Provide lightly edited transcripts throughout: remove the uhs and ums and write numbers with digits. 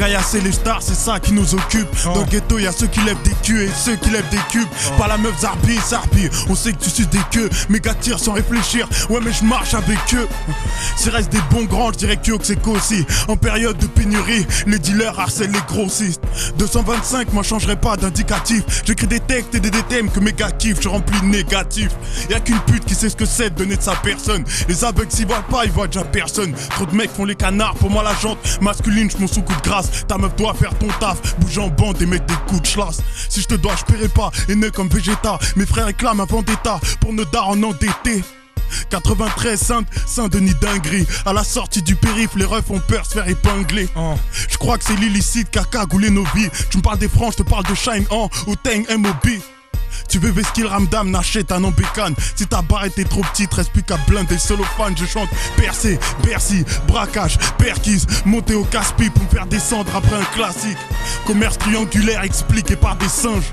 Caillasser les stars, c'est ça qui nous occupe. Dans le ghetto, y'a ceux qui lèvent des culs et ceux qui lèvent des cubes. Pas la meuf Zarbi, on sait que tu suces des queues. Méga tire sans réfléchir, ouais mais je marche avec eux. S'il reste des bons grands, je dirais que c'est aussi. En période de pénurie, les dealers harcèlent les grossistes. 225, moi changerai pas d'indicatif. J'écris des textes et des thèmes que méga kiff, je remplis négatif. Y'a qu'une pute qui sait ce que c'est de donner de sa personne. Les aveugles s'y voient pas, ils voient déjà personne. Trop de mecs font les canards, pour moi la jante masculine, je m'en sous coup de grâce. Ta meuf doit faire ton taf, bouge en bande et mettre des coups de chlasse. Si je te dois, je paierai pas, et né comme Vegeta. Mes frères réclament un vendetta pour nos darons endettés. 93 Saint-Denis dinguerie. À la sortie du périph', les refs ont peur se faire épingler. Je crois que c'est l'illicite qui a cagoulé nos vies. Tu me parles des francs, je te parle de Shine ou Tang MOB. Tu veux Vesquille Ramdam, n'achète un en bécane. Si ta barre était trop petite, reste plus qu'à blinder cellophane. Je chante Percé, Bercy, braquage, perquise. Monter au casse-pipe pour me faire descendre après un classique. Commerce triangulaire expliqué par des singes.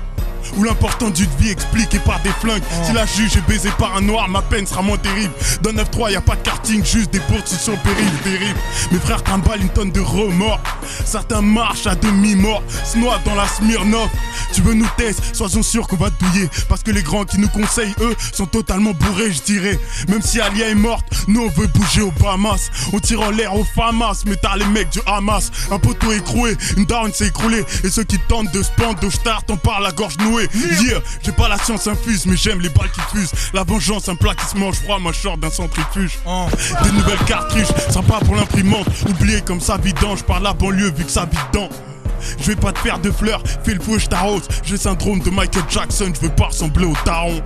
Où l'important d'une vie expliqué par des flingues. Si la juge est baisée par un noir, ma peine sera moins terrible. Dans 9-3 y'a pas de karting, juste des bourses sur le périph' terrible. Mes frères trimballent une tonne de remords. Certains marchent à demi-mort, se noient dans la Smirnoff. Tu veux nous tester, sois-en sûr qu'on va te douiller. Parce que les grands qui nous conseillent, eux, sont totalement bourrés, je dirais. Même si Alia est morte, nous on veut bouger aux Bahamas. On tire en l'air aux Famas, mais t'as les mecs du Hamas. Un poteau écroué, une down s'est écroulée. Et ceux qui tentent de se pendre, de start, on parle la gorge nouée. Yeah, j'ai pas la science infuse, mais j'aime les balles qui fusent. La vengeance, un plat qui se mange froid, moi short d'un centrifuge. Des nouvelles cartridges, sympa pour l'imprimante. Oublié comme ça vidange par la banlieue vu que ça vit dedans. Je vais pas te faire de fleurs, fais le fou, je t'arrose. J'ai le syndrome de Michael Jackson, je veux pas ressembler au taron.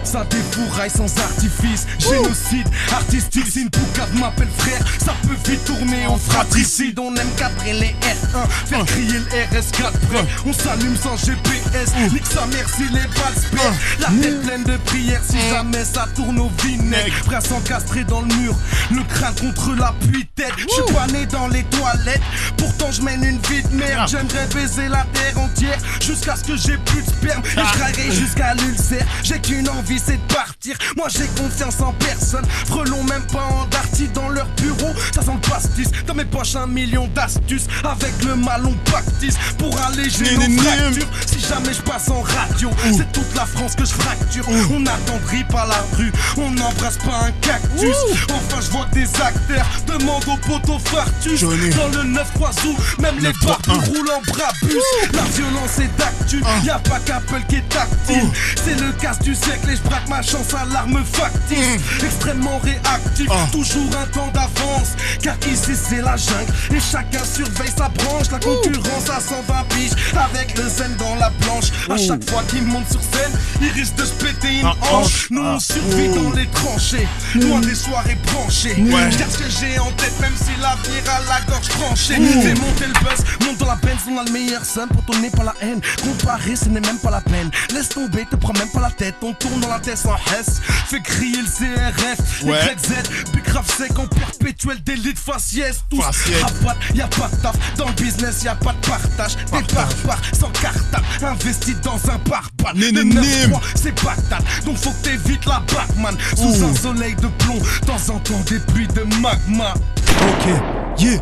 Ça défouraille sans artifice, génocide artistique. Si une poucave m'appelle frère, ça peut vite tourner en fratricide. On aime cadrer les R1, faire crier le RS4 prêt. On s'allume sans GPS, nique sa mère si les balles se perdent. La tête pleine de prières si jamais ça tourne au vinaigre. Prêt à s'encastrer dans le mur, le crâne contre l'appui-tête. J'suis pas né dans les toilettes, pourtant je mène une vie de merde. J'aimerais baiser la terre entière, jusqu'à ce que j'ai plus de sperme. Et j'craillerai jusqu'à l'ulcère, j'ai qu'une envie, c'est de partir. Moi j'ai confiance en personne. Frelons même pas en darty dans leur bureau. Ça sent le pastis. Dans mes poches 1 million d'astuces. Avec le mal on pactise pour alléger nos fractures. Si jamais je passe en radio, c'est toute la France que je fracture. On attendrit pas la rue, on n'embrasse pas un cactus. Enfin je vois que des acteurs demandent aux poteaux fartus. Dans le 9-3 zou, même les barbus roulent en brabus. La violence est d'actu, y'a pas qu'Apple qui est tactile. C'est le casse du siècle et je braque ma chance à l'arme factice. Extrêmement réactif, toujours un temps d'avance. Car ici c'est la jungle et chacun surveille sa branche. La concurrence à 120 piges avec le zen dans la planche. À chaque fois qu'il monte sur scène, il risque de se péter une hanche. Nous on survit dans les tranchées, loin des soirées branchées. Je garde ce que j'ai en tête même si l'avenir a la gorge tranchée. Fais monter le buzz, monte dans la peine, on a le meilleur son pour tourner par la haine. Comparer ce n'est même pas la peine, laisse tomber, te prends même pas la tête. On tourne dans la tête sans Hess, fais crier le CRF, YZ, Big Grave sec en perpétuel délit de faciès. Tous rabat, y'a pas de taf, dans le business y'a pas de partage. Des barbares sans cartable, investis dans un barbare. Le 9-3 c'est Bagdad, donc faut que t'évites la Batman. Sous un soleil de plomb, temps en temps des pluies de magma. Ok, yeah.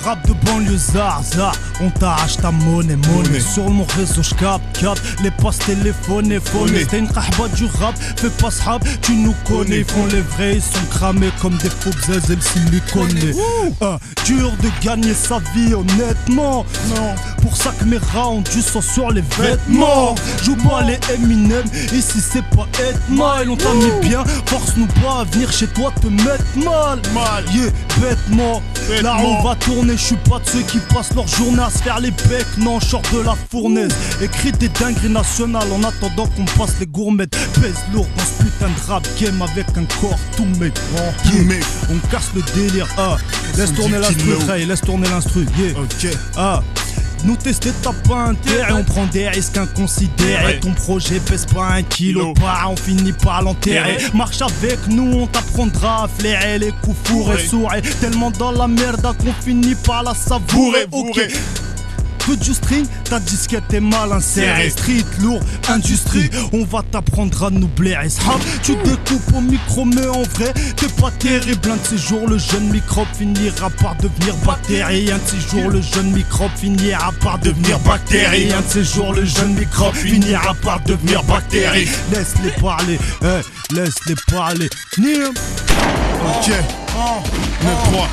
Rap de banlieusard, on t'arrache ta monnaie. Sur mon réseau j'capte les passes téléphonés. T'es une kahba du rap, fais pas s'hab, tu nous connais. Ils font les vrais, ils sont cramés comme des faux bzèzes et le silicone. Dur de gagner sa vie honnêtement. Non, pour ça que mes rounds du sang sur les vêtements. Joue pas les Eminem, ici c'est pas être mal. On t'a mis bien, force-nous pas à venir chez toi te mettre mal. Yeah, bêtement, là on va tourner. Je suis pas de ceux qui passent leur journée à se faire les becs. Non, je sors de la fournaise. Écris des dingueries nationales en attendant qu'on passe les gourmettes. Pèse lourd dans ce putain de rap game avec un corps tout mec. On casse le délire. Laisse tourner l'instru, laisse tourner l'instru. Nous tester t'as pas intérêt, on prend des risques inconsidérés. Ton projet pèse pas 1 kilo, pas on finit par l'enterrer. Marche avec nous, on t'apprendra à flairer les coups fourrés sourds. Tellement dans la merde qu'on finit par la savourer. Ok. que du string, ta disquette est mal insérée. Street, lourd, industrie, on va t'apprendre à nous blairer. Tu découpes au micro, mais en vrai, t'es pas terrible. Un de ces jours, le jeune microbe finira par devenir bactérie. Un de ces jours, le jeune microbe finira par devenir bactérie. Un de ces jours, le jeune microbe finira par devenir bactérie. Laisse-les parler, laisse-les parler. Ok, 9-3,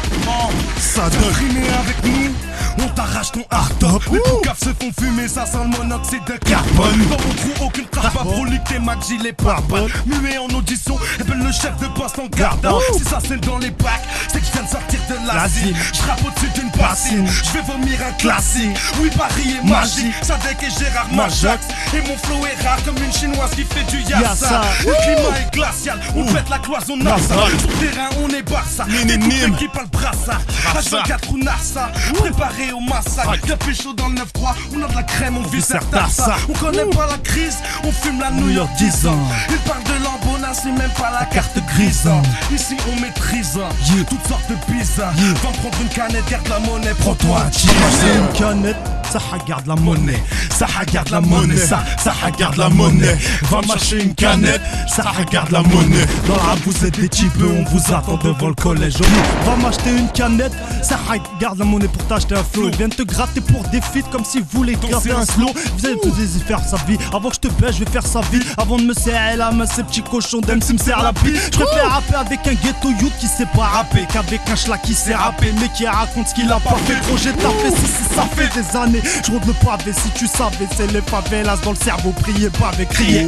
ça donne. Rimé avec nous, on t'arrache ton hard top. Les poucaves se font fumer, ça sent le monoxyde de carbone. Dans mon trou, aucune trace pas prolique, tes mags, gilet pare-balles. Muet en audition, appelle le chef de poste en garde. Si ça c'est dans les bacs, c'est que je viens de sortir de l'asile. Je rappe au-dessus d'une bassine, je vais vomir un classique. Oui, Paris est magique, Sadek et Gérard Majax. Et mon flow est rare comme une chinoise qui fait du yassa. Le climat est glacial, on pète la cloison nasale. Sur terrain, on est Barça. Des coupés qui parlent brassard. H24 ou NASA, préparé au massacre. Café chaud dans le 9-3, on a de la crème, on vit Tarsa. On connaît pas la crise, on fume la New York 10 ans. Ils parlent de l'ambona, c'est même pas la carte grise. Ici on maîtrise toutes sortes de pizzas. Va me prendre une canette, garde la monnaie, prends-toi un cheese. C'est une canette, ça regarde la monnaie. Ça regarde la monnaie, ça regarde la monnaie. Va m'acheter une canette, ça regarde la monnaie. Dans la rap vous êtes des types, on vous attend devant le collège. Va m'acheter une canette, ça regarde la monnaie pour t'acheter un flow. Ils viennent te gratter pour des feats comme si vous voulez gratter un slow. Vous allez tous faire sa vie, avant que je te baisse je vais faire sa vie. Avant de me serrer la main, ces petits cochons d'MC me serrent la bite. Je préfère rapper avec un ghetto youth qui sait pas rapper qu'avec un schlag qui sait rapper mais qui raconte ce qu'il a pas fait. Gros j'ai tapé, si ça fait des années. Je roule le pavé, si tu savais, c'est les favelas dans le cerveau. Priez pas avec crier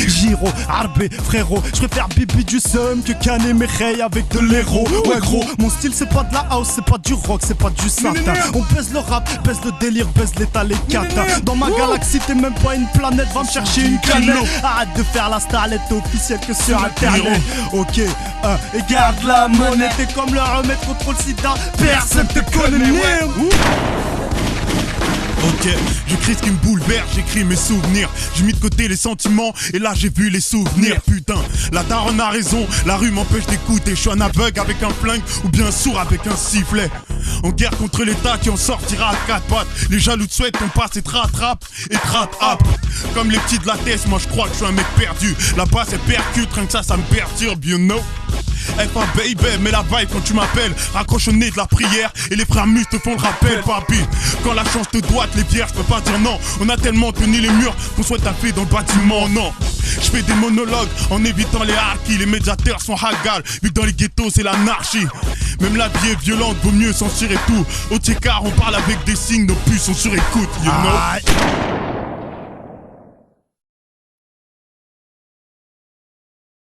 Giro, Arbé, frérot. Je préfère Bibi du Sum que Canet Mekhey avec de l'héros. Ouais gros, mon style c'est pas de la house, c'est pas du rock, c'est pas du satin. On baise le rap, baise le délire, baise l'état, les cata. Dans ma galaxie t'es même pas une planète, va me chercher une canette. Arrête de faire la starlette, t'es officiel que sur internet. Ok, et garde la monnaie, t'es comme le remède contre le sida, personne te connaît. Ok, j'écris ce qui me bouleverse, j'écris mes souvenirs. J'ai mis de côté les sentiments et là j'ai vu les souvenirs. Putain, la daronne a raison, la rue m'empêche d'écouter. Je suis un aveugle avec un flingue ou bien sourd avec un sifflet. En guerre contre l'état qui en sortira à quatre pattes. Les jaloux de souhait, ton passé te rattrape et te rattrape. Comme les petits de la tête, moi je crois que je suis un mec perdu. La basse elle percute, rien que ça me perturbe, you know. F1 baby, mais la vibe quand tu m'appelles. Raccroche au nez de la prière et les frères mus te font le rappel, papi. Quand la chance te doite, les vierges, je peux pas dire non. On a tellement tenu les murs qu'on souhaite taper dans le bâtiment, non. Je fais des monologues en évitant les harkis. Les médiateurs sont hagal, vu que dans les ghettos c'est l'anarchie. Même la vie est violente, vaut mieux s'en tirer tout. Au Tchékar on parle avec des signes, nos puces sont sur écoute, you know.